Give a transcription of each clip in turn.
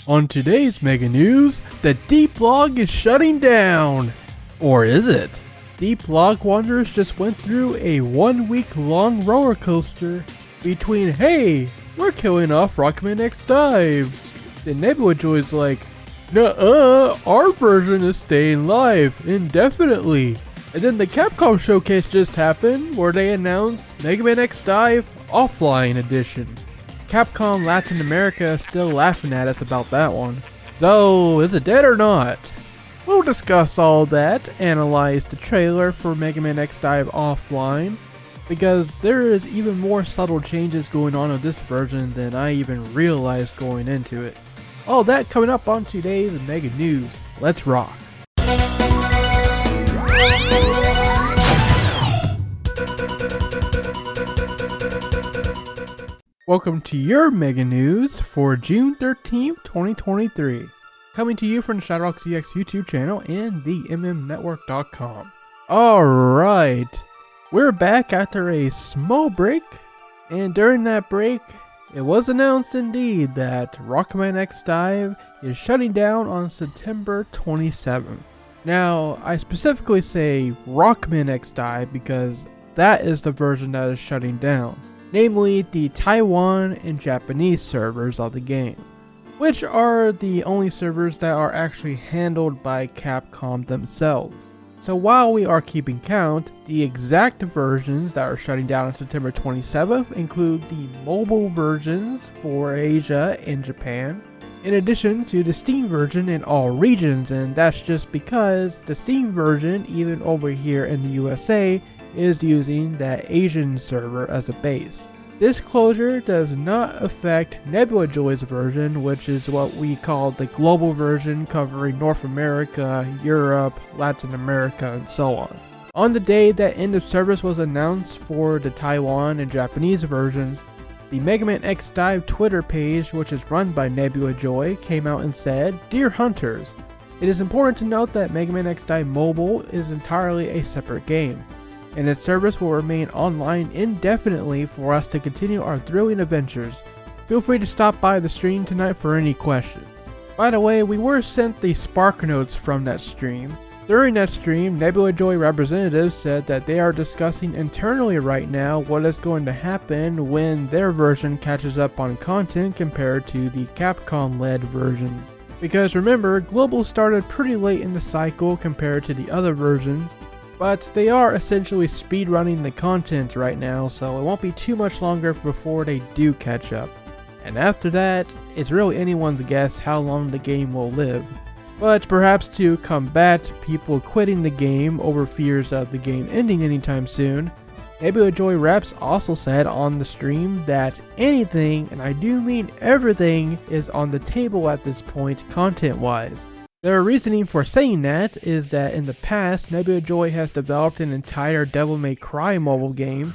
On today's Mega News, the Deep Log is shutting down! Or is it? Deep Log Wanderers just went through a 1 week long roller coaster between, hey, we're killing off Rockman X DiVE. Then NebulaJoy's like, nuh-uh, our version is staying live indefinitely. And then the Capcom Showcase just happened where they announced Mega Man X DiVE Offline Edition. Capcom Latin America is still laughing at us about that one. So, is it dead or not? We'll discuss all that, analyze the trailer for Mega Man X DiVE Offline, because there is even more subtle changes going on in this version than I even realized going into it. All that coming up on today's Mega News. Let's rock! Welcome to your Mega News for June 13th, 2023. Coming to you from the ShadowRockZX YouTube channel and the mmnetwork.com. Alright, we're back after a small break, and during that break, it was announced indeed that Rockman X DiVE is shutting down on September 27th. Now, I specifically say Rockman X DiVE because that is the version that is shutting down. Namely, the Taiwan and Japanese servers of the game, which are the only servers that are actually handled by Capcom themselves. So while we are keeping count, the exact versions that are shutting down on September 27th include the mobile versions for Asia and Japan, in addition to the Steam version in all regions, and that's just because the Steam version, even over here in the USA, is using that Asian server as a base. This closure does not affect NebulaJoy's version, which is what we call the global version covering North America, Europe, Latin America, and so on. On the day that end of service was announced for the Taiwan and Japanese versions, the Mega Man X DiVE Twitter page, which is run by NebulaJoy, came out and said, "Dear Hunters, it is important to note that Mega Man X DiVE Mobile is entirely a separate game, and its service will remain online indefinitely for us to continue our thrilling adventures. Feel free to stop by the stream tonight for any questions." By the way, we were sent the Spark Notes from that stream. During that stream, NebulaJoy representatives said that they are discussing internally right now what is going to happen when their version catches up on content compared to the Capcom-led versions. Because remember, Global started pretty late in the cycle compared to the other versions, but they are essentially speedrunning the content right now, so it won't be too much longer before they do catch up. And after that, it's really anyone's guess how long the game will live. But perhaps to combat people quitting the game over fears of the game ending anytime soon, NebulaJoy reps also said on the stream that anything, and I do mean everything, is on the table at this point content-wise. Their reasoning for saying that is that in the past, NebulaJoy has developed an entire Devil May Cry mobile game,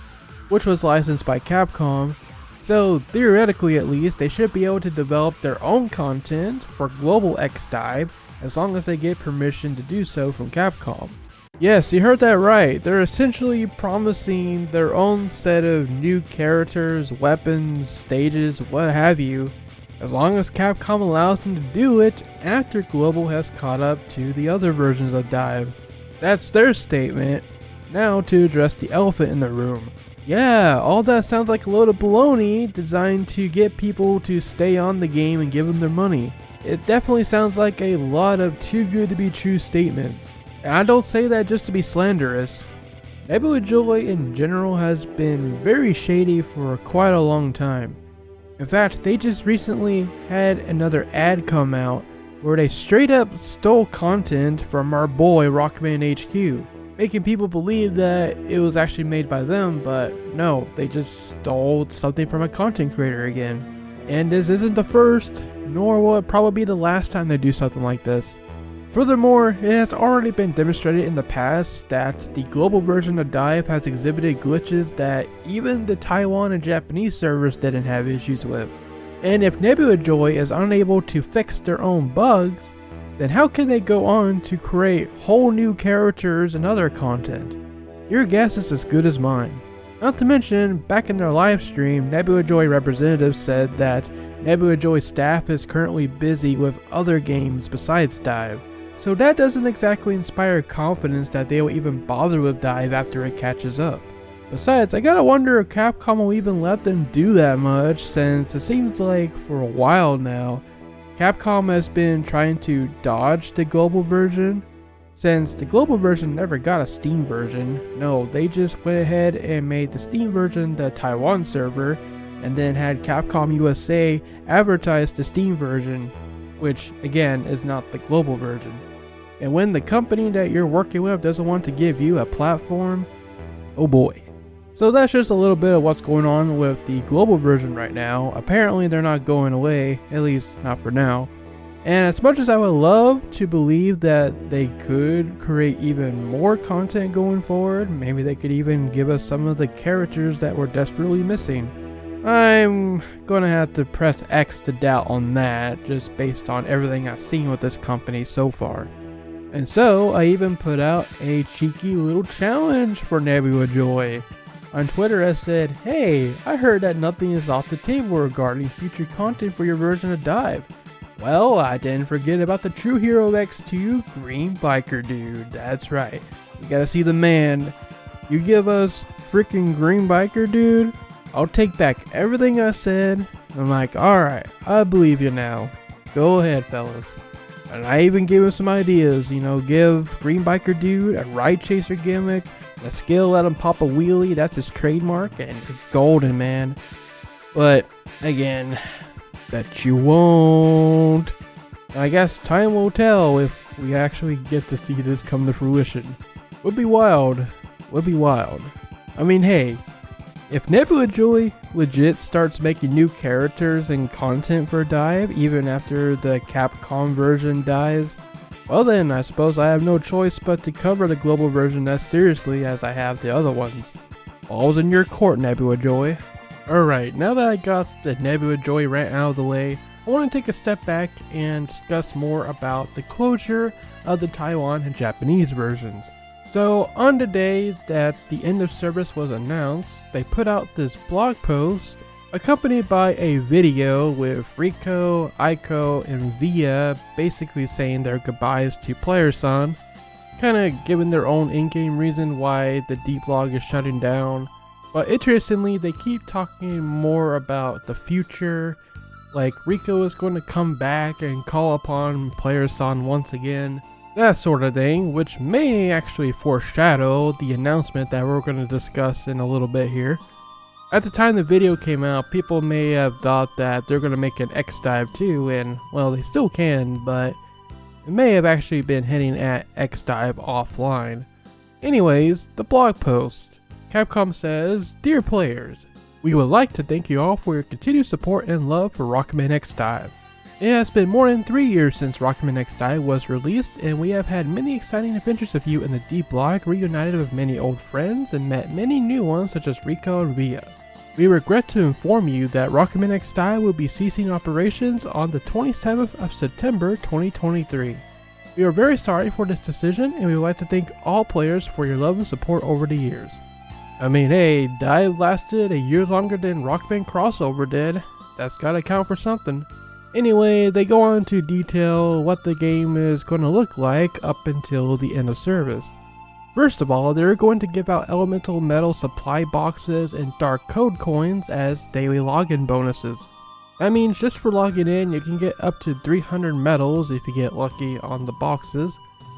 which was licensed by Capcom, so theoretically at least, they should be able to develop their own content for Global X DiVE as long as they get permission to do so from Capcom. Yes, you heard that right, they're essentially promising their own set of new characters, weapons, stages, what have you, as long as Capcom allows them to do it after Global has caught up to the other versions of DiVE. That's their statement. Now to address the elephant in the room. Yeah, all that sounds like a load of baloney designed to get people to stay on the game and give them their money. It definitely sounds like a lot of too good to be true statements. And I don't say that just to be slanderous. NebulaJoy in general has been very shady for quite a long time. In fact, they just recently had another ad come out where they straight up stole content from our boy Rockman HQ, making people believe that it was actually made by them, but no, they just stole something from a content creator again. And this isn't the first, nor will it probably be the last time they do something like this. Furthermore, it has already been demonstrated in the past that the global version of DiVE has exhibited glitches that even the Taiwan and Japanese servers didn't have issues with. And if NebulaJoy is unable to fix their own bugs, then how can they go on to create whole new characters and other content? Your guess is as good as mine. Not to mention, back in their live stream, NebulaJoy representatives said that NebulaJoy staff is currently busy with other games besides DiVE. So that doesn't exactly inspire confidence that they will even bother with DiVE after it catches up. Besides, I gotta wonder if Capcom will even let them do that much, since it seems like for a while now, Capcom has been trying to dodge the global version. Since the global version never got a Steam version, no, they just went ahead and made the Steam version the Taiwan server, and then had Capcom USA advertise the Steam version, which again is not the global version. And when the company that you're working with doesn't want to give you a platform, oh boy. So that's just a little bit of what's going on with the global version right now. Apparently they're not going away, at least not for now. And as much as I would love to believe that they could create even more content going forward, maybe they could even give us some of the characters that we're desperately missing, I'm gonna have to press X to doubt on that, just based on everything I've seen with this company so far. And so I even put out a cheeky little challenge for NebulaJoy. On Twitter I said, hey, I heard that nothing is off the table regarding future content for your version of DiVE. Well, I didn't forget about the True Hero X2 Green Biker Dude. That's right. You gotta see the man. You give us freaking Green Biker Dude, I'll take back everything I said. I'm like, alright, I believe you now. Go ahead, fellas. And I even gave him some ideas, you know, give Green Biker Dude a ride chaser gimmick, a skill let him pop a wheelie, that's his trademark, and it's golden, man. But, again, bet you won't. I guess time will tell if we actually get to see this come to fruition. Would be wild. Would be wild. I mean, hey, if NebulaJoy legit starts making new characters and content for DiVE even after the Capcom version dies, well then, I suppose I have no choice but to cover the global version as seriously as I have the other ones. Ball's in your court, NebulaJoy. Alright, now that I got the NebulaJoy rant out of the way, I want to take a step back and discuss more about the closure of the Taiwan and Japanese versions. So, on the day that the end of service was announced, they put out this blog post accompanied by a video with Rico, Aiko, and Via basically saying their goodbyes to Player-san, kinda giving their own in-game reason why the D-blog is shutting down. But interestingly, they keep talking more about the future, like Rico is going to come back and call upon Player-san once again, that sort of thing, which may actually foreshadow the announcement that we're going to discuss in a little bit here. At the time the video came out, people may have thought that they're going to make an X-Dive too, and well, they still can, but it may have actually been hinting at X-Dive offline. Anyways, the blog post. Capcom says, Dear players, we would like to thank you all for your continued support and love for Rockman X-Dive. It has been more than 3 years since Rockman X-Dive was released, and we have had many exciting adventures with you in the D blog, reunited with many old friends, and met many new ones such as Rico and Via. We regret to inform you that Rockman X-Dive will be ceasing operations on the 27th of September 2023. We are very sorry for this decision, and we would like to thank all players for your love and support over the years. I mean, hey, DiVE lasted a year longer than Rockman Crossover did. That's gotta count for something. Anyway, they go on to detail what the game is going to look like up until the end of service. First of all, they're going to give out elemental metal supply boxes and dark code coins as daily login bonuses. That means just for logging in, you can get up to 300 medals if you get lucky on the boxes,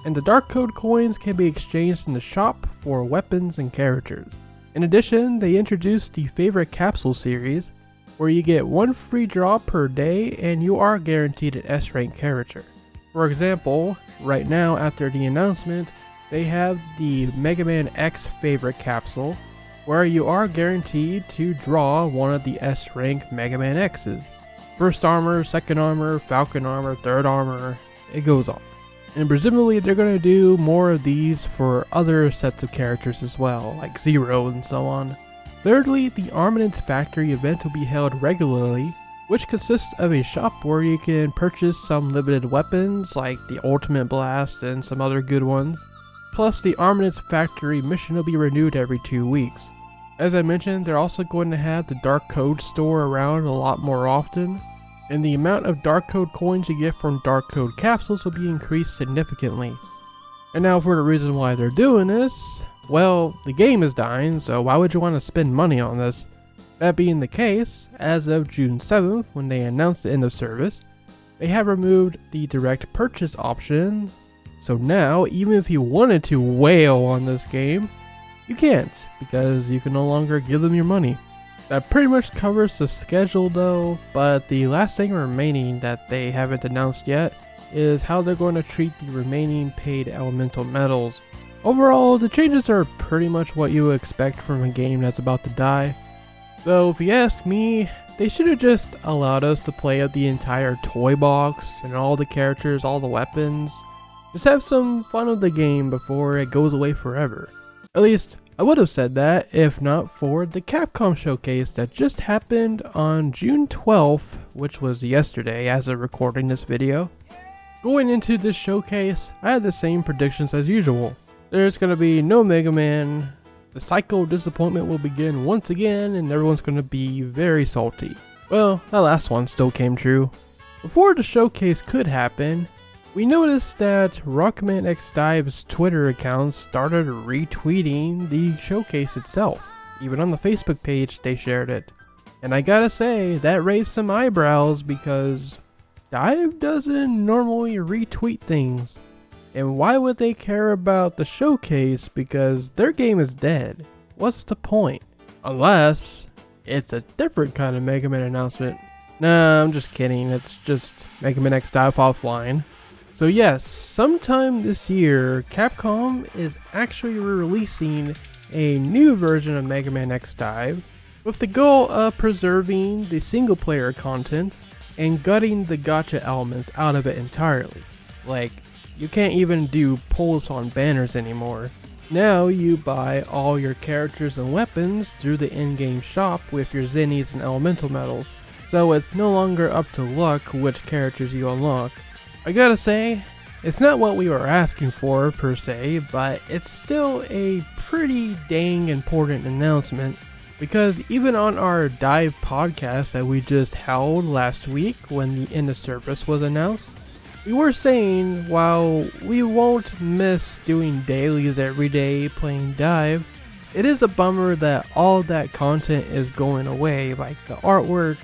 and the dark code coins can be exchanged in the shop for weapons and characters. In addition, they introduced the favorite capsule series, where you get one free draw per day and you are guaranteed an S-rank character. For example, right now after the announcement, they have the Mega Man X favorite capsule, where you are guaranteed to draw one of the S-rank Mega Man X's. First armor, second armor, Falcon armor, third armor, it goes on. And presumably they're going to do more of these for other sets of characters as well, like Zero and so on. Thirdly, the Armaments Factory event will be held regularly, which consists of a shop where you can purchase some limited weapons like the Ultimate Blast and some other good ones. Plus, the Armaments Factory mission will be renewed every 2 weeks. As I mentioned, they're also going to have the dark code store around a lot more often, and the amount of dark code coins you get from dark code capsules will be increased significantly. And now for the reason why they're doing this, well, the game is dying, so why would you want to spend money on this? That being the case, as of June 7th, when they announced the end of service, they have removed the direct purchase option, so now even if you wanted to whale on this game, you can't, because you can no longer give them your money. That pretty much covers the schedule though, but the last thing remaining that they haven't announced yet is how they're going to treat the remaining paid elemental metals. Overall, the changes are pretty much what you would expect from a game that's about to die. Though if you ask me, they should have just allowed us to play out the entire toy box and all the characters, all the weapons. Just have some fun with the game before it goes away forever. At least, I would have said that if not for the Capcom Showcase that just happened on June 12th, which was yesterday as of recording this video. Going into this showcase, I had the same predictions as usual. There's going to be no Mega Man, the cycle of disappointment will begin once again, and everyone's going to be very salty. Well, that last one still came true. Before the showcase could happen, we noticed that Rockman x DiVE's Twitter account started retweeting the showcase itself. Even on the Facebook page they shared it. And I gotta say, that raised some eyebrows because DiVE doesn't normally retweet things. And why would they care about the showcase, because their game is dead? What's the point? Unless it's a different kind of Mega Man announcement. Nah, I'm just kidding, it's just Mega Man x DiVE offline. So yes, sometime this year, Capcom is actually releasing a new version of Mega Man x DiVE with the goal of preserving the single player content and gutting the gacha elements out of it entirely. Like, you can't even do pulls on banners anymore. Now you buy all your characters and weapons through the in-game shop with your zennies and elemental medals, so it's no longer up to luck which characters you unlock. I gotta say, it's not what we were asking for per se, but it's still a pretty dang important announcement, because even on our DiVE podcast that we just held last week when the end of service was announced, we were saying while we won't miss doing dailies every day playing DiVE, it is a bummer that all that content is going away, like the artwork,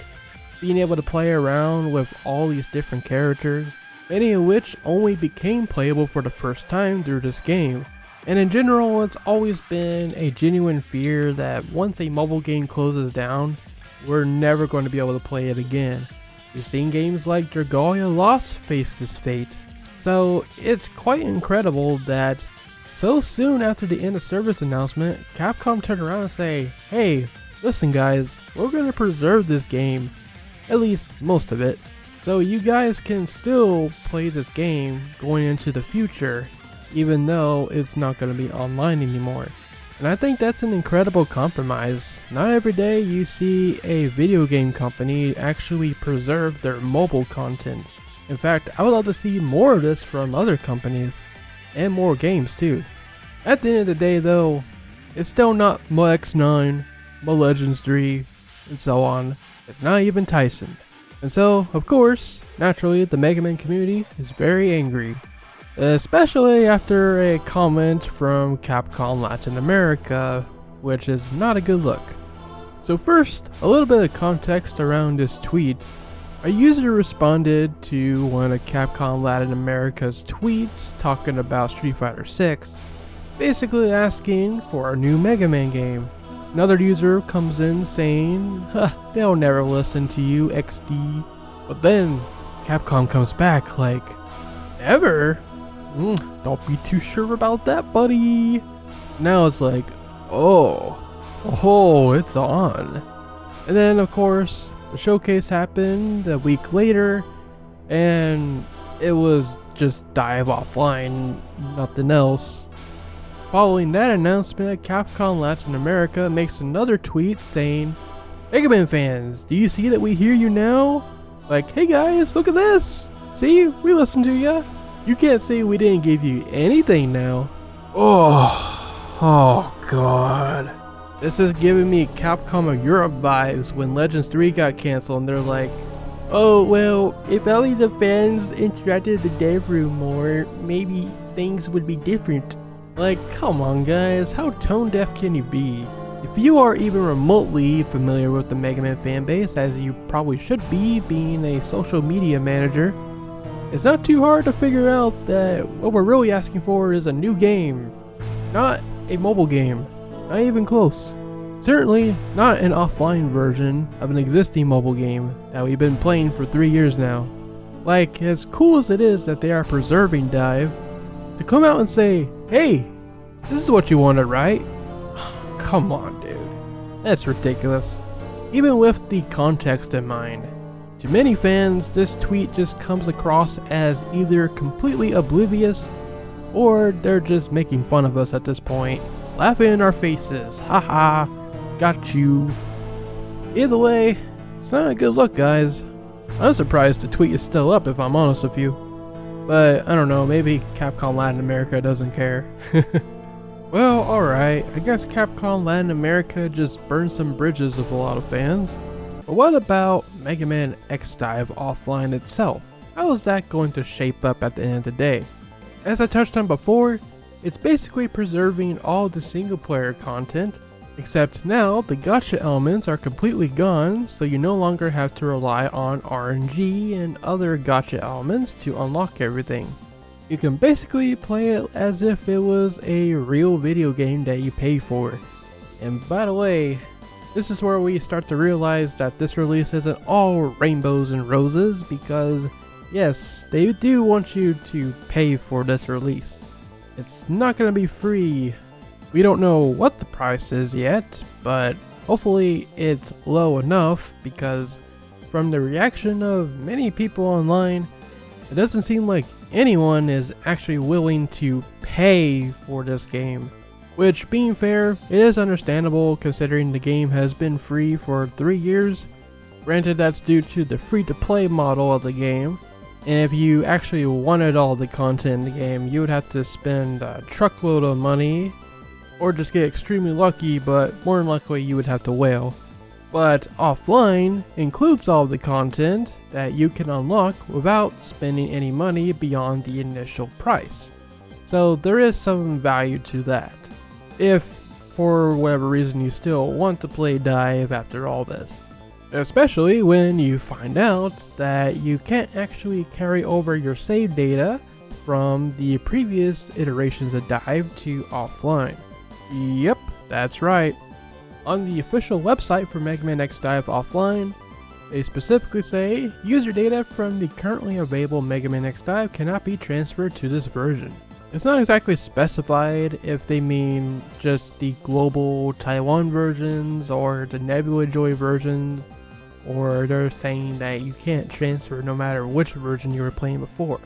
being able to play around with all these different characters, many of which only became playable for the first time through this game. And in general, it's always been a genuine fear that once a mobile game closes down, we're never going to be able to play it again. We've seen games like Dragalia Lost face this fate. So it's quite incredible that so soon after the end of service announcement, Capcom turned around and say, hey, listen guys, we're going to preserve this game, at least most of it, so you guys can still play this game going into the future, even though it's not going to be online anymore. And I think that's an incredible compromise. Not every day you see a video game company actually preserve their mobile content. In fact, I would love to see more of this from other companies, and more games too. At the end of the day though, it's still not my X9, my Legends 3, and so on. It's not even Tyson. And so, of course, naturally the Mega Man community is very angry. Especially after a comment from Capcom Latin America, which is not a good look. So first, a little bit of context around this tweet. A user responded to one of Capcom Latin America's tweets talking about Street Fighter 6, basically asking for a new Mega Man game. Another user comes in saying, they'll never listen to you, XD. But then, Capcom comes back like, never? Don't be too sure about that, buddy. Now it's like, oh, it's on. And then, of course, the showcase happened a week later, and it was just DiVE offline, nothing else. Following that announcement, Capcom Latin America makes another tweet saying, Mega Man fans, do you see that we hear you now? Like, hey guys, look at this! See, we listen to ya. You can't say we didn't give you anything now. Oh god. This is giving me Capcom of Europe vibes when Legends 3 got canceled and they're like, oh well, if only the fans interacted in the dev room more, maybe things would be different. Like, come on guys, how tone deaf can you be? If you are even remotely familiar with the Mega Man fanbase, as you probably should be being a social media manager, it's not too hard to figure out that what we're really asking for is a new game, not a mobile game, not even close. Certainly not an offline version of an existing mobile game that we've been playing for 3 years now. Like, as cool as it is that they are preserving DiVE, to come out and say, hey, this is what you wanted, right? Come on, dude. That's ridiculous. Even with the context in mind. To many fans, this tweet just comes across as either completely oblivious, or they're just making fun of us at this point, laughing in our faces. Haha, got you. Either way, it's not a good look, guys. I'm surprised the tweet is still up, if I'm honest with you. But I don't know, maybe Capcom Latin America doesn't care. Well, alright, I guess Capcom Latin America just burned some bridges with a lot of fans. But what about Mega Man X DiVE Offline itself? How is that going to shape up at the end of the day? As I touched on before, it's basically preserving all the single player content, except now the gacha elements are completely gone, so you no longer have to rely on RNG and other gacha elements to unlock everything. You can basically play it as if it was a real video game that you pay for. And by the way, this is where we start to realize that this release isn't all rainbows and roses, because yes, they do want you to pay for this release. It's not going to be free. We don't know what the price is yet, but hopefully it's low enough, because from the reaction of many people online, it doesn't seem like anyone is actually willing to pay for this game. Which, being fair, it is understandable considering the game has been free for 3 years. Granted, that's due to the free-to-play model of the game, and if you actually wanted all the content in the game, you would have to spend a truckload of money, or just get extremely lucky, but more than likely you would have to whale. But offline includes all the content that you can unlock without spending any money beyond the initial price. So there is some value to that, if for whatever reason you still want to play DiVE after all this. Especially when you find out that you can't actually carry over your save data from the previous iterations of DiVE to offline. Yep, that's right. On the official website for Mega Man X DiVE Offline, they specifically say, user data from the currently available Mega Man X DiVE cannot be transferred to this version. It's not exactly specified if they mean just the global Taiwan versions or the NebulaJoy versions, or they're saying that you can't transfer no matter which version you were playing before.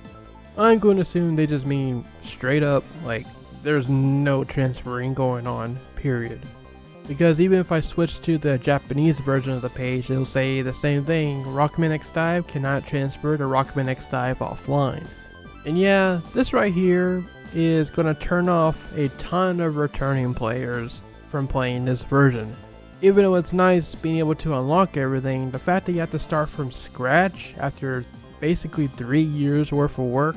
I'm going to assume they just mean straight up, like, there's no transferring going on, period. Because even if I switch to the Japanese version of the page, it'll say the same thing, Rockman X DiVE cannot transfer to Rockman X DiVE Offline. And yeah, this right here is going to turn off a ton of returning players from playing this version. Even though it's nice being able to unlock everything, the fact that you have to start from scratch after basically 3 years worth of work,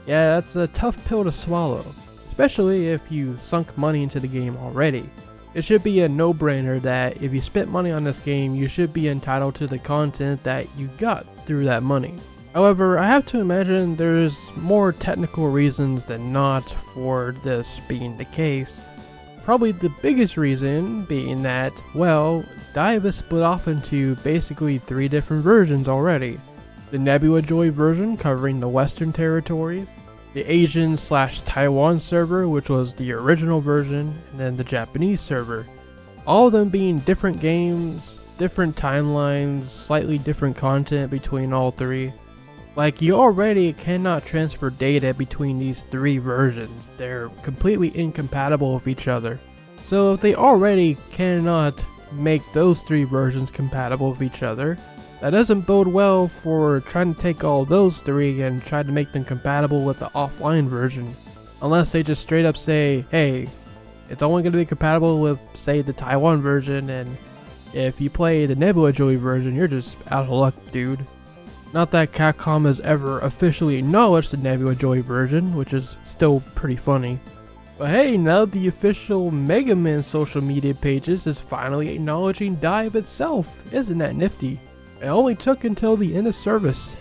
yeah, that's a tough pill to swallow. Especially if you sunk money into the game already. It should be a no-brainer that if you spent money on this game, you should be entitled to the content that you got through that money. However, I have to imagine there's more technical reasons than not for this being the case. Probably the biggest reason being that, well, DiVE is split off into basically 3 different versions already. The NebulaJoy version covering the Western territories, the Asian/Taiwan server, which was the original version, and then the Japanese server. All of them being different games, different timelines, slightly different content between all 3. Like, you already cannot transfer data between these 3 versions. They're completely incompatible with each other. So if they already cannot make those 3 versions compatible with each other, that doesn't bode well for trying to take all those 3 and try to make them compatible with the offline version. Unless they just straight up say, hey, It's only going to be compatible with, say, the Taiwan version, and if you play the NebulaJoy version, you're just out of luck, dude. Not that Capcom has ever officially acknowledged the NebulaJoy version, which is still pretty funny. But hey, now the official Mega Man social media pages is finally acknowledging DiVE itself. Isn't that nifty? It only took until the end of service.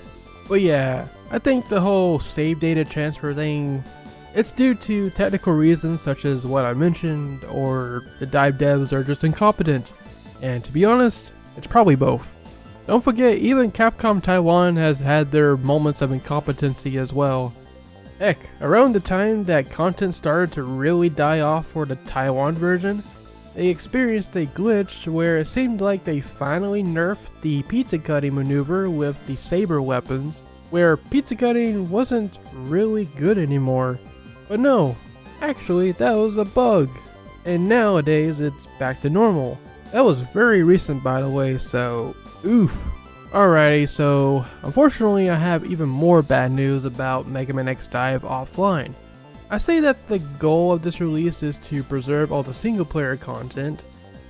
But yeah, I think the whole save data transfer thing, it's due to technical reasons such as what I mentioned, or the DiVE devs are just incompetent. And to be honest, it's probably both. Don't forget, even Capcom Taiwan has had their moments of incompetency as well. Heck, around the time that content started to really die off for the Taiwan version, they experienced a glitch where it seemed like they finally nerfed the pizza cutting maneuver with the saber weapons, where pizza cutting wasn't really good anymore. But no, actually that was a bug, and nowadays it's back to normal. That was very recent, by the way, so oof. Alrighty, so unfortunately I have even more bad news about Mega Man X DiVE Offline. I say that the goal of this release is to preserve all the single player content,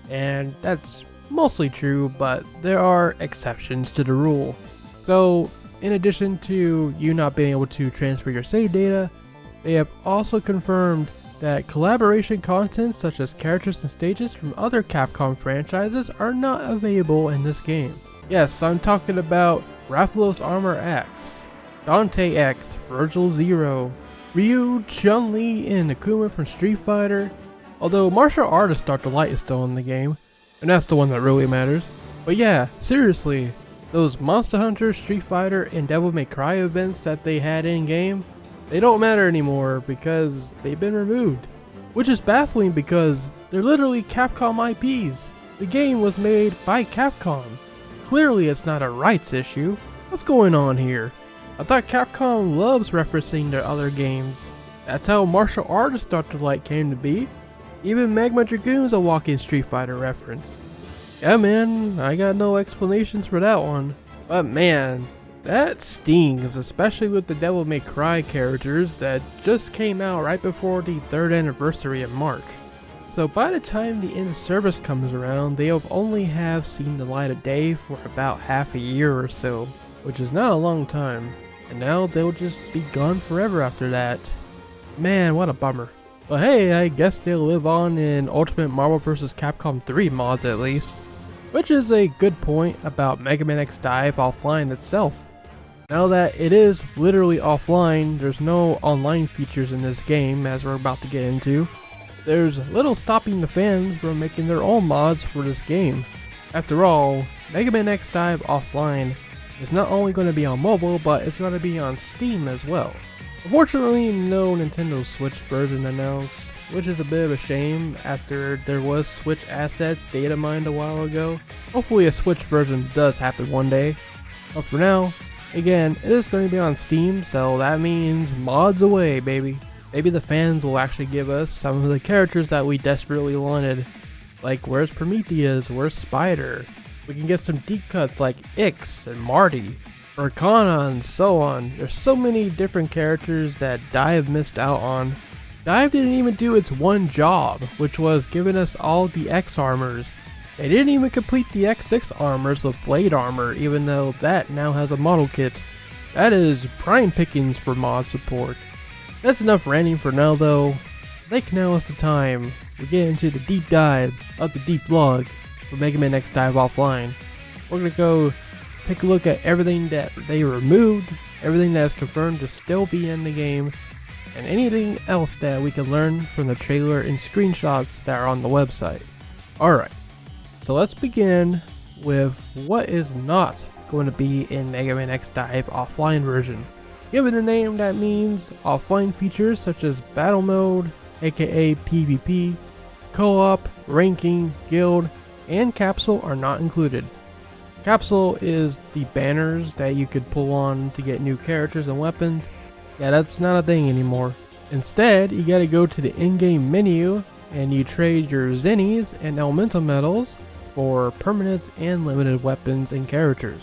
and that's mostly true, but there are exceptions to the rule. So in addition to you not being able to transfer your save data, they have also confirmed that collaboration content such as characters and stages from other Capcom franchises are not available in this game. Yes, I'm talking about Rathalos Armor X, Dante X, Virgil Zero, Ryu, Chun-Li, and Akuma from Street Fighter, although Martial Artist Dr. Light is still in the game, and that's the one that really matters. But yeah, seriously, those Monster Hunter, Street Fighter, and Devil May Cry events that they had in-game, they don't matter anymore because they've been removed. Which is baffling because they're literally Capcom IPs. The game was made by Capcom. Clearly it's not a rights issue. What's going on here? I thought Capcom loves referencing their other games. That's how Martial Artist Dr. Light came to be. Even Magma Dragoon's a walking Street Fighter reference. Yeah man, I got no explanations for that one. But man, that stings, especially with the Devil May Cry characters that just came out right before the 3rd anniversary in March. So by the time the end of service comes around, they'll only have seen the light of day for about half a year or so, which is not a long time. And now they'll just be gone forever after that. Man, what a bummer. But hey, I guess they'll live on in Ultimate Marvel vs. Capcom 3 mods at least. Which is a good point about Mega Man X DiVE Offline itself. Now that it is literally offline, there's no online features in this game as we're about to get into. There's little stopping the fans from making their own mods for this game. After all, Mega Man X DiVE Offline is not only going to be on mobile, but it's going to be on Steam as well. Unfortunately, no Nintendo Switch version announced, which is a bit of a shame after there was Switch assets data mined a while ago. Hopefully a Switch version does happen one day, but for now, again, it is going to be on Steam, so that means mods away, baby. Maybe the fans will actually give us some of the characters that we desperately wanted. Like, where's Prometheus? Where's Spider? We can get some deep cuts like Ix and Marty, Arcana, and so on. There's so many different characters that DiVE missed out on. DiVE didn't even do its one job, which was giving us all the X armors. They didn't even complete the X6 armors with blade armor, even though that now has a model kit. That is prime pickings for mod support. That's enough ranting for now though. I think now is the time we get into the deep dive of the deep log for Mega Man X DiVE Offline. We're gonna go take a look at everything that they removed, everything that is confirmed to still be in the game, and anything else that we can learn from the trailer and screenshots that are on the website. Alright, so let's begin with what is not going to be in Mega Man X DiVE Offline version. Given a name, that means offline features such as battle mode, aka PvP, co-op, ranking, guild, and capsule are not included. Capsule is the banners that you could pull on to get new characters and weapons. Yeah, that's not a thing anymore. Instead, you gotta go to the in-game menu and you trade your Zennies and Elemental Medals for permanent and limited weapons and characters.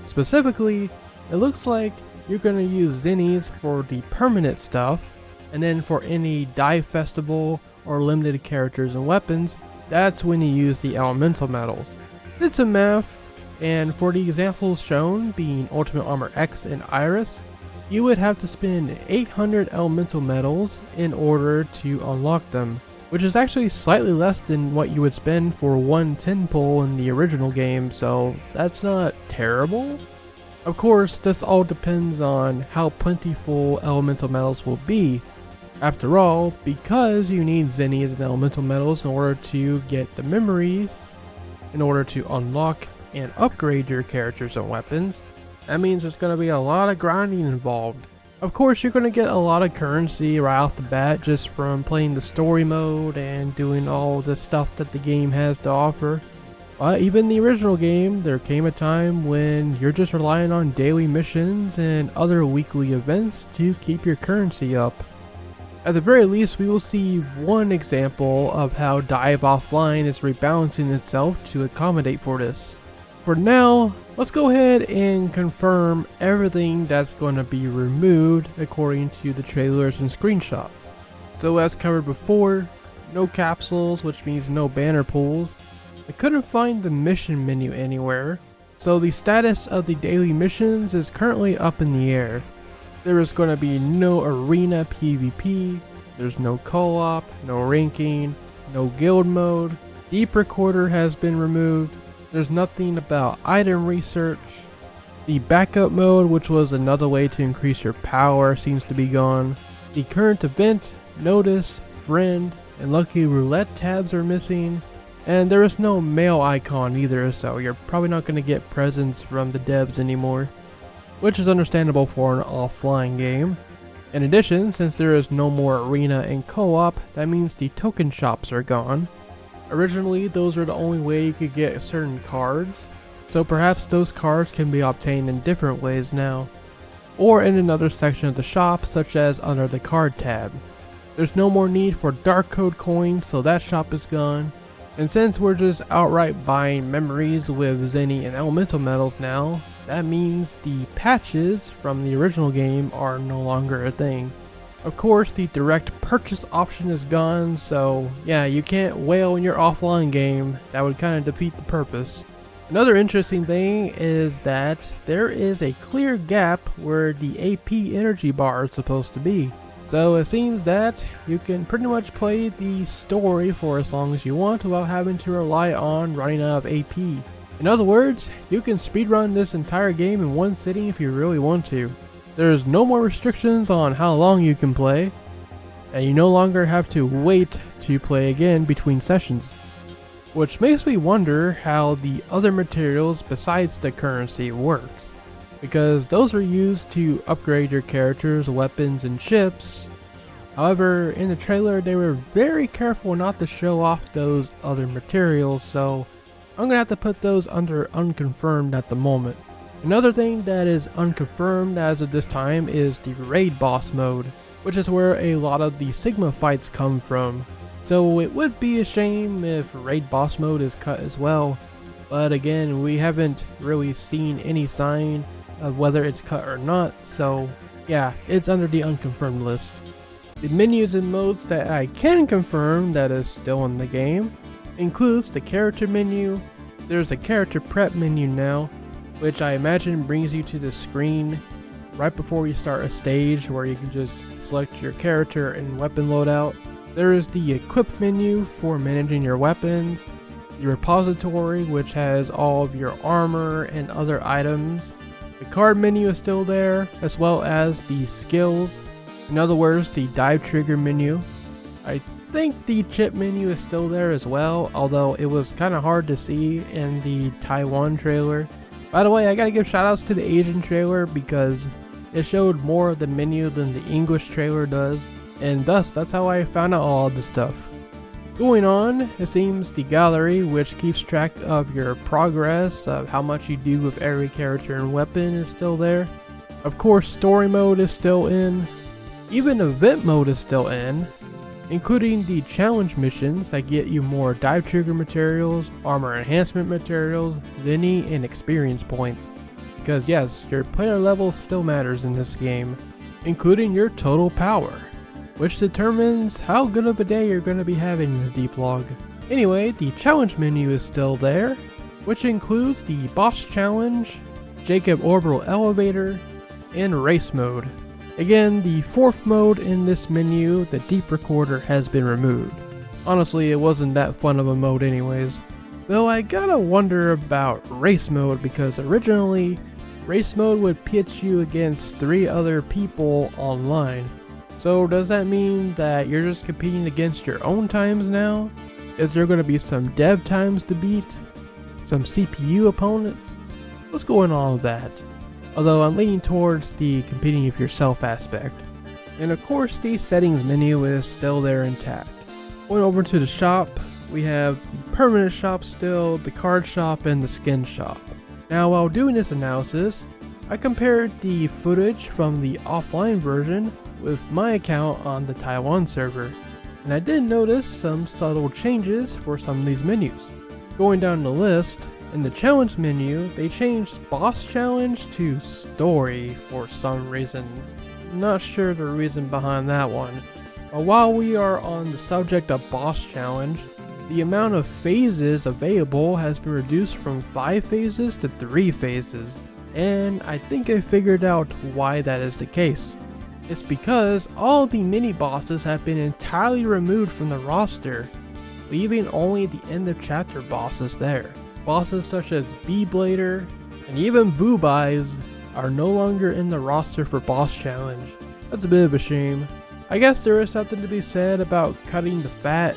Specifically, it looks like you're going to use Zennies for the permanent stuff, and then for any DiVE Festival or limited characters and weapons, that's when you use the elemental metals. Did some math, and for the examples shown being Ultimate Armor X and Iris, you would have to spend 800 elemental metals in order to unlock them, which is actually slightly less than what you would spend for one 10 pull in the original game, so that's not terrible. Of course, this all depends on how plentiful elemental metals will be. After all, because you need zennies and elemental metals in order to get the memories, in order to unlock and upgrade your characters and weapons, that means there's going to be a lot of grinding involved. Of course, you're going to get a lot of currency right off the bat just from playing the story mode and doing all the stuff that the game has to offer. But even in the original game, there came a time when you're just relying on daily missions and other weekly events to keep your currency up. At the very least, we will see one example of how DiVE Offline is rebalancing itself to accommodate for this. For now, let's go ahead and confirm everything that's going to be removed according to the trailers and screenshots. So as covered before, no capsules, which means no banner pulls. I couldn't find the mission menu anywhere, so the status of the daily missions is currently up in the air. There is going to be no arena PvP, there's no co-op, no ranking, no guild mode, deep recorder has been removed, there's nothing about item research, the backup mode, which was another way to increase your power, seems to be gone, the current event, notice, friend, and lucky roulette tabs are missing, and there is no mail icon either, so you're probably not going to get presents from the devs anymore, which is understandable for an offline game. In addition, since there is no more arena and co-op, that means the token shops are gone. Originally, those were the only way you could get certain cards, so perhaps those cards can be obtained in different ways now, or in another section of the shop, such as under the card tab. There's no more need for dark code coins, so that shop is gone. And since we're just outright buying memories with zenny and elemental metals now, that means the patches from the original game are no longer a thing. Of course, the direct purchase option is gone, so yeah, you can't whale in your offline game. That would kind of defeat the purpose. Another interesting thing is that there is a clear gap where the AP energy bar is supposed to be. So it seems that you can pretty much play the story for as long as you want without having to rely on running out of AP. In other words, you can speedrun this entire game in one sitting if you really want to. There's no more restrictions on how long you can play, and you no longer have to wait to play again between sessions. Which makes me wonder how the other materials besides the currency works, because those are used to upgrade your characters, weapons, and ships. However, in the trailer they were very careful not to show off those other materials, so I'm gonna have to put those under unconfirmed at the moment. Another thing that is unconfirmed as of this time is the raid boss mode, which is where a lot of the Sigma fights come from. So it would be a shame if raid boss mode is cut as well, but again, we haven't really seen any sign of whether it's cut or not, so yeah, it's under the unconfirmed list. The menus and modes that I can confirm that is still in the game includes the character menu. There's a character prep menu now, which I imagine brings you to the screen right before you start a stage where you can just select your character and weapon loadout. There is the equip menu for managing your weapons, the repository which has all of your armor and other items. The card menu is still there, as well as the skills. In other words, the dive trigger menu. I think the chip menu is still there as well, although it was kind of hard to see in the Taiwan trailer. By the way, I gotta give shoutouts to the Asian trailer because it showed more of the menu than the English trailer does, and thus that's how I found out all of this stuff. Going on, it seems the gallery, which keeps track of your progress, of how much you do with every character and weapon, is still there. Of course, story mode is still in. Even event mode is still in, including the challenge missions that get you more dive trigger materials, armor enhancement materials, zenny, and experience points. Because yes, your player level still matters in this game, including your total power. which determines how good of a day you're going to be having in the deep log. Anyway, the challenge menu is still there, which includes the boss challenge, Jacob orbital elevator, and race mode. Again, the fourth mode in this menu, the deep recorder, has been removed. Honestly, it wasn't that fun of a mode anyways. Though I gotta wonder about race mode, because originally race mode would pit you against 3 other people online. So does that mean that you're just competing against your own times now? Is there going to be some dev times to beat? Some CPU opponents? Let's go in all of that. Although I'm leaning towards the competing with yourself aspect. And of course the settings menu is still there intact. Going over to the shop, we have the permanent shop still, the card shop, and the skin shop. Now while doing this analysis, I compared the footage from the offline version with my account on the Taiwan server, and I did notice some subtle changes for some of these menus. Going down the list, in the challenge menu, they changed boss challenge to story for some reason. Not sure the reason behind that one. But while we are on the subject of boss challenge, the amount of phases available has been reduced from 5 phases to 3 phases, and I think I figured out why that is the case. It's because all the mini bosses have been entirely removed from the roster, leaving only the end of chapter bosses there. Bosses such as B-Blader and even Boob Eyes are no longer in the roster for boss challenge. That's a bit of a shame. I guess there is something to be said about cutting the fat,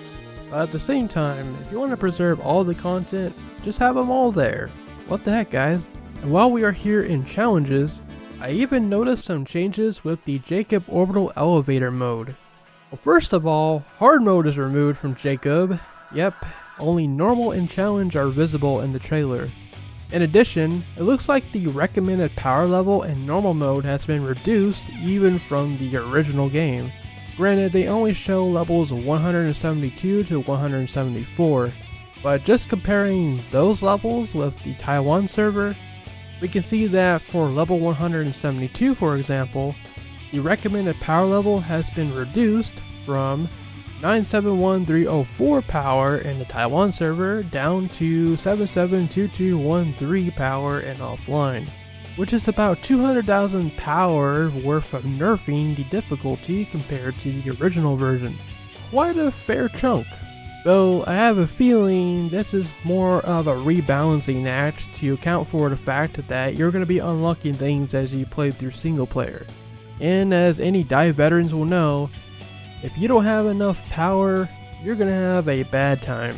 but at the same time, if you want to preserve all the content, just have them all there. What the heck, guys? And while we are here in challenges, I even noticed some changes with the Jacob orbital elevator mode. Well, first of all, hard mode is removed from Jacob. Yep, only normal and challenge are visible in the trailer. In addition, it looks like the recommended power level in normal mode has been reduced even from the original game. Granted, they only show levels 172 to 174, but just comparing those levels with the Taiwan server, we can see that for level 172, for example, the recommended power level has been reduced from 971304 power in the Taiwan server down to 772213 power in offline, which is about 200,000 power worth of nerfing the difficulty compared to the original version. Quite a fair chunk. Though I have a feeling this is more of a rebalancing act to account for the fact that you're going to be unlocking things as you play through single player. And as any DiVE veterans will know, if you don't have enough power, you're going to have a bad time.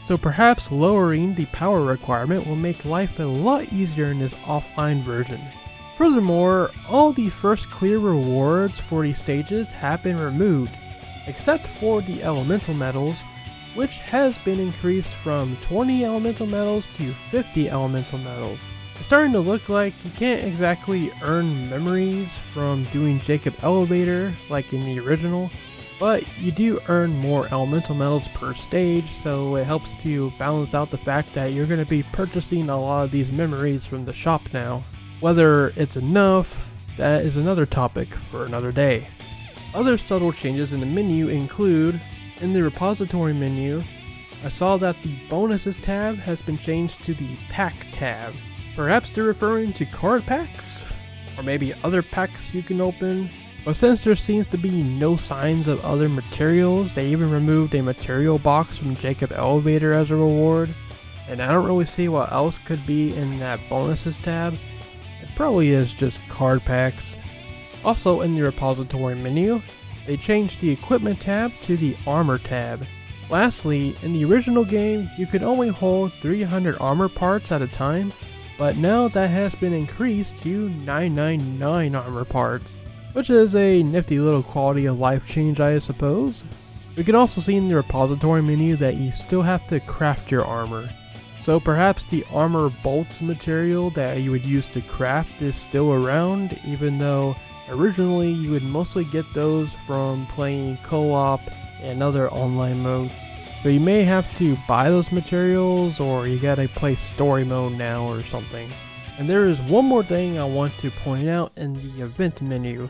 So perhaps lowering the power requirement will make life a lot easier in this offline version. Furthermore, all the first clear rewards for these stages have been removed, except for the elemental medals, which has been increased from 20 elemental medals to 50 elemental medals. It's starting to look like you can't exactly earn memories from doing Jacob Elevator like in the original, but you do earn more elemental medals per stage, so it helps to balance out the fact that you're going to be purchasing a lot of these memories from the shop now. Whether it's enough, that is another topic for another day. Other subtle changes in the menu include, in the repository menu, I saw that the bonuses tab has been changed to the pack tab. Perhaps they're referring to card packs? Or maybe other packs you can open? But since there seems to be no signs of other materials, they even removed a material box from Jacob Elevator as a reward, and I don't really see what else could be in that bonuses tab. It probably is just card packs. Also in the repository menu, they changed the equipment tab to the armor tab. Lastly, in the original game, you could only hold 300 armor parts at a time, but now that has been increased to 999 armor parts, which is a nifty little quality of life change, I suppose. We can also see in the repository menu that you still have to craft your armor. So perhaps the armor bolts material that you would use to craft is still around, even though originally you would mostly get those from playing co-op and other online modes. So you may have to buy those materials, or you gotta play story mode now or something. And there is one more thing I want to point out in the event menu.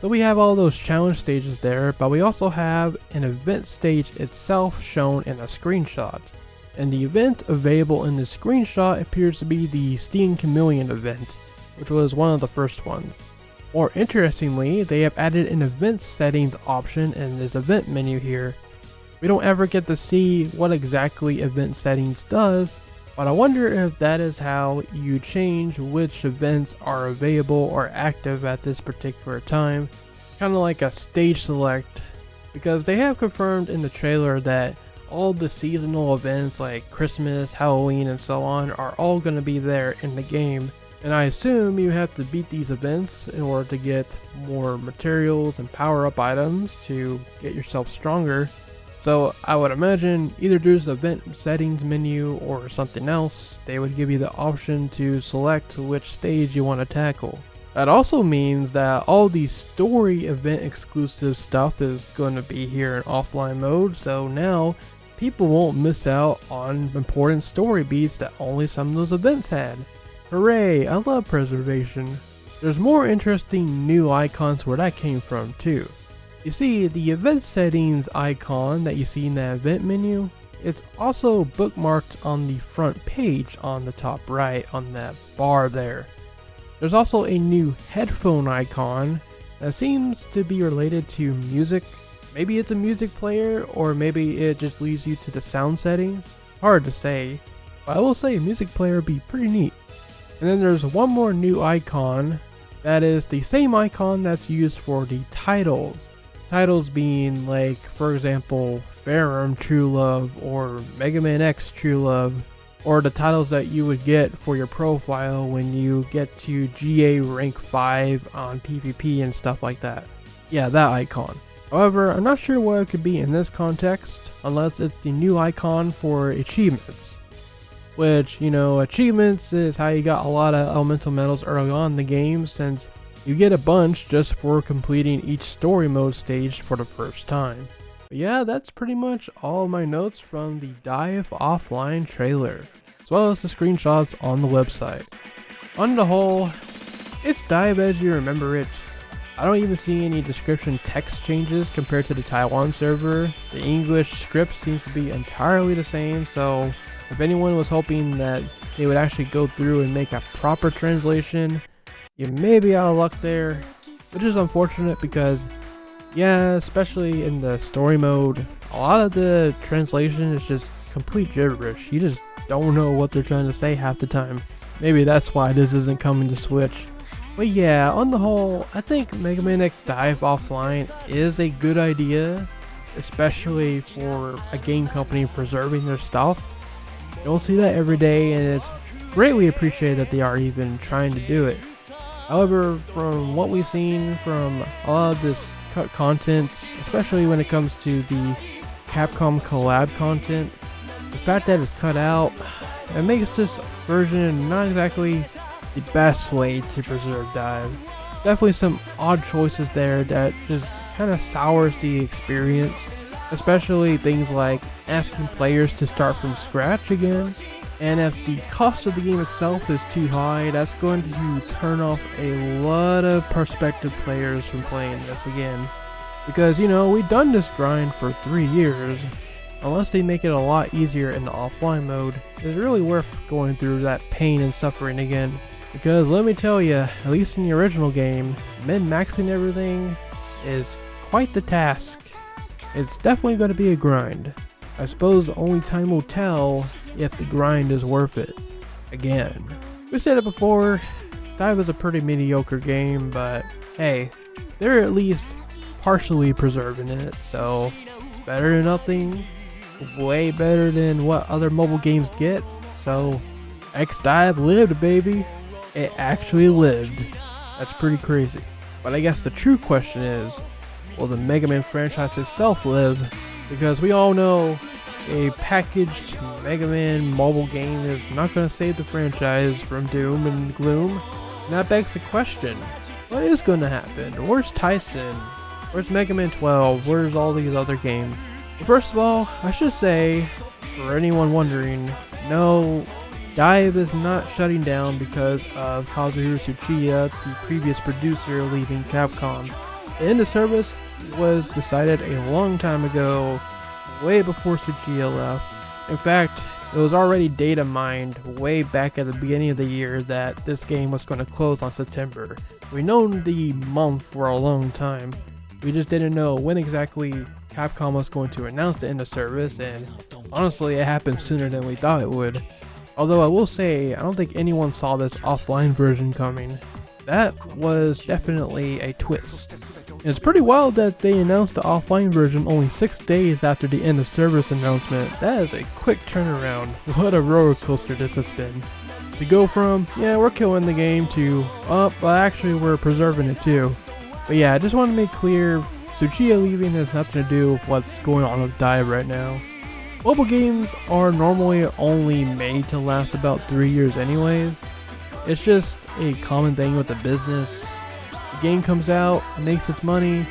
So we have all those challenge stages there, but we also have an event stage itself shown in a screenshot. And the event available in this screenshot appears to be the Steam Chameleon event, which was one of the first ones. More interestingly, they have added an event settings option in this event menu here. We don't ever get to see what exactly event settings does, but I wonder if that is how you change which events are available or active at this particular time. Kind of like a stage select, because they have confirmed in the trailer that all the seasonal events like Christmas, Halloween, and so on are all going to be there in the game. And I assume you have to beat these events in order to get more materials and power-up items to get yourself stronger. So I would imagine either there's the event settings menu or something else, they would give you the option to select which stage you want to tackle. That also means that all the story event exclusive stuff is going to be here in offline mode, so now people won't miss out on important story beats that only some of those events had. Hooray, I love preservation. There's more interesting new icons where that came from too. You see, the event settings icon that you see in that event menu, it's also bookmarked on the front page on the top right on that bar there. There's also a new headphone icon that seems to be related to music. Maybe it's a music player, or maybe it just leads you to the sound settings. Hard to say, but I will say a music player would be pretty neat. And then there's one more new icon that is the same icon that's used for the titles. Titles being like, for example, Farum True Love or Mega Man X True Love, or the titles that you would get for your profile when you get to GA rank 5 on PvP and stuff like that. Yeah, that icon. However, I'm not sure what it could be in this context, unless it's the new icon for achievements. Which, you know, achievements is how you got a lot of elemental medals early on in the game, since you get a bunch just for completing each story mode stage for the first time. But yeah, that's pretty much all my notes from the DiVE offline trailer, as well as the screenshots on the website. On the whole, it's DiVE as you remember it. I don't even see any description text changes compared to the Taiwan server. The English script seems to be entirely the same, so if anyone was hoping that they would actually go through and make a proper translation, you may be out of luck there, which is unfortunate because, yeah, especially in the story mode, a lot of the translation is just complete gibberish. You just don't know what they're trying to say half the time. Maybe that's why this isn't coming to Switch. But yeah, on the whole, I think Mega Man X DiVE Offline is a good idea, especially for a game company preserving their stuff. You don't see that every day, and it's greatly appreciated that they are even trying to do it. However, from what we've seen from a lot of this cut content, especially when it comes to the Capcom collab content, the fact that it's cut out, it makes this version not exactly the best way to preserve DiVE. Definitely some odd choices there that just kind of sours the experience, especially things like asking players to start from scratch again. And if the cost of the game itself is too high, that's going to turn off a lot of prospective players from playing this again. Because, you know, we've done this grind for 3 years. Unless they make it a lot easier in the offline mode, it's really worth going through that pain and suffering again. Because let me tell you, at least in the original game, min-maxing everything is quite the task. It's definitely going to be a grind. I suppose only time will tell if the grind is worth it. Again, we said it before, DiVE is a pretty mediocre game, but hey, they're at least partially preserving it, so it's better than nothing, way better than what other mobile games get. So X DiVE lived, baby. It actually lived. That's pretty crazy. But I guess the true question is, will the Mega Man franchise itself live? Because we all know a packaged Mega Man mobile game is not going to save the franchise from doom and gloom. And that begs the question, what is going to happen? Where's Tyson? Where's Mega Man 12? Where's all these other games? Well, first of all, I should say, for anyone wondering, no, DiVE is not shutting down because of Kazuhiro Tsuchiya, the previous producer, leaving Capcom. The end of service was decided a long time ago, way before Tsuchiya left. In fact, it was already data mined way back at the beginning of the year that this game was going to close on September. We've known the month for a long time. We just didn't know when exactly Capcom was going to announce the end of service, and honestly it happened sooner than we thought it would. Although I will say, I don't think anyone saw this offline version coming. That was definitely a twist. It's pretty wild that they announced the offline version only 6 days after the end of service announcement. That is a quick turnaround. What a roller coaster this has been. To go from, yeah, we're killing the game to, oh, well actually we're preserving it too. But yeah, I just want to make clear, Tsuchiya leaving has nothing to do with what's going on with DiVE right now. Mobile games are normally only made to last about 3 years anyways. It's just a common thing with the business. The game comes out, makes its money,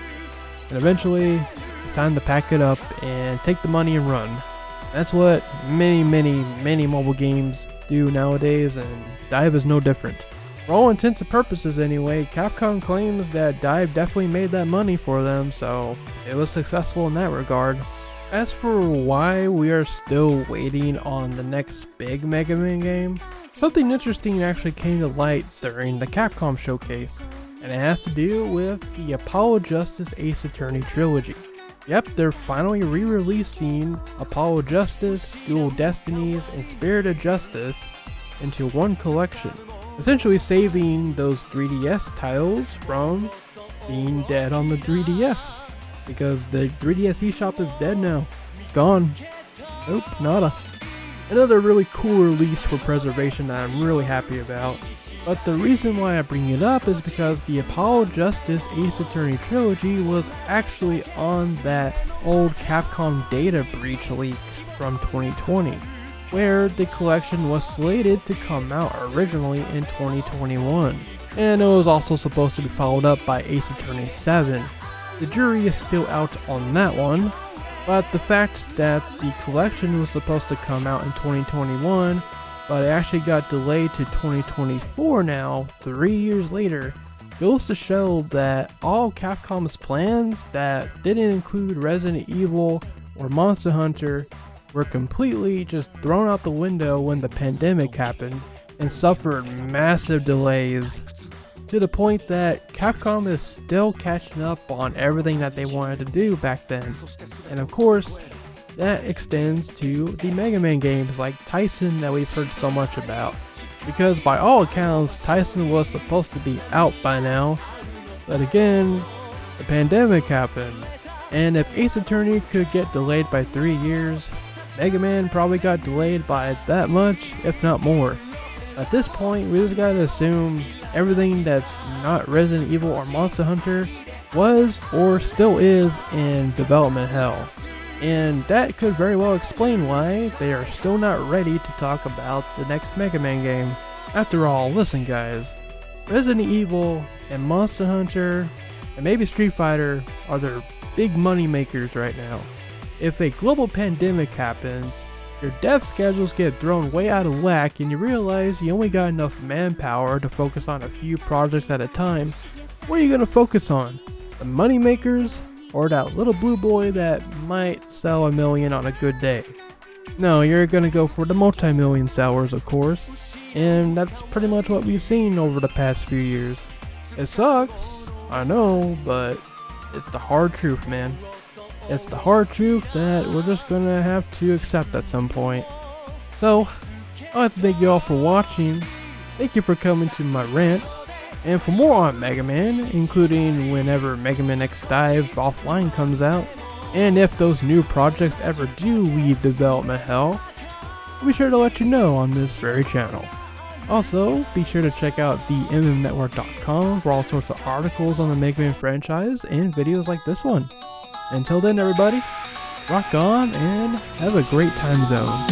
and eventually it's time to pack it up and take the money and run. That's what many mobile games do nowadays, and DiVE is no different. For all intents and purposes anyway, Capcom claims that DiVE definitely made that money for them, so it was successful in that regard. As for why we are still waiting on the next big Mega Man game, something interesting actually came to light during the Capcom Showcase, and it has to do with the Apollo Justice Ace Attorney trilogy. Yep, they're finally re-releasing Apollo Justice, Dual Destinies, and Spirited Justice into one collection, essentially saving those 3DS titles from being dead on the 3DS, because the 3DS eShop is dead now. It's gone. Nope, nada. Another really cool release for preservation that I'm really happy about. But the reason why I bring it up is because the Apollo Justice Ace Attorney trilogy was actually on that old Capcom data breach leak from 2020, where the collection was slated to come out originally in 2021. And it was also supposed to be followed up by Ace Attorney 7. The jury is still out on that one, but the fact that the collection was supposed to come out in 2021, but it actually got delayed to 2024 now, 3 years later, goes to show that all Capcom's plans that didn't include Resident Evil or Monster Hunter were completely just thrown out the window when the pandemic happened and suffered massive delays, to the point that Capcom is still catching up on everything that they wanted to do back then. And of course, that extends to the Mega Man games like Tyson that we've heard so much about. Because by all accounts, Tyson was supposed to be out by now, but again, the pandemic happened. And if Ace Attorney could get delayed by 3 years, Mega Man probably got delayed by that much, if not more. At this point, we just gotta assume everything that's not Resident Evil or Monster Hunter was or still is in development hell. And that could very well explain why they are still not ready to talk about the next Mega Man game. After all, listen guys, Resident Evil and Monster Hunter and maybe Street Fighter are their big money makers right now. If a global pandemic happens, your dev schedules get thrown way out of whack and you realize you only got enough manpower to focus on a few projects at a time. What are you going to focus on? The money makers or that little blue boy that might sell 1 million on a good day? No, you're going to go for the multi-million sellers, of course. And that's pretty much what we've seen over the past few years. It sucks, I know, but it's the hard truth, man. It's the hard truth that we're just gonna have to accept at some point. So, I'd like to thank you all for watching. Thank you for coming to my rant. And for more on Mega Man, including whenever Mega Man X DiVE Offline comes out, and if those new projects ever do leave development hell, I'll be sure to let you know on this very channel. Also, be sure to check out themmnetwork.com for all sorts of articles on the Mega Man franchise and videos like this one. Until then everybody, rock on and have a great time zone.